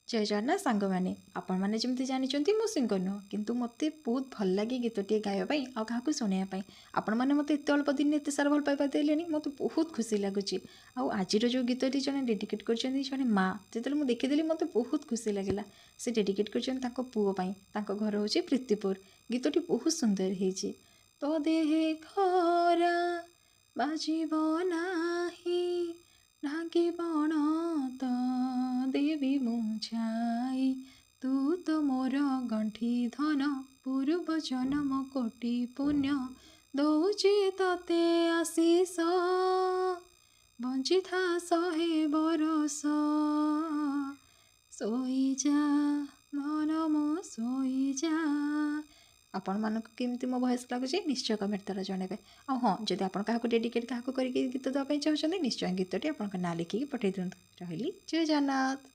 जय जगन्नाथ सांग मैंने आपण मैंने जमी जानते मो सिंगर नुह किंतु मते बहुत भल लगे गीतटे गायबा आ क्या शुणापी आपण मैंने मत एत अल्प दिन एत सारा भल पाइबा देले मत बहुत खुशी लगुच आज जो गीतटी जड़े डेडिकेट कर जड़े माँ जो मुझे देखीदेली मत बहुत खुशी लगे से डेडिकेट कर पुओपाई घर हूँ प्रीतिपुर गीतटी बहुत सुंदर हो तो देहे खरा बाजिब नाही ढाकी बण तो देवी मुझाई तू तो मोर गंठी धन पूर्व जन्म कोटि पुण्य दौची तते आशीष बंची था 100 बरस सोई जा मन मो सोई जा आपण मानक केमती मो वॉइस लगुच निश्चय कमेंट द्वारा जनइबे आ हाँ जदि आप डेडिकेट क्या गीत देवाई चाहते निश्चय गीतटी आप ना लिखिकी पठे दिखाँ रही जय जगन्नाथ।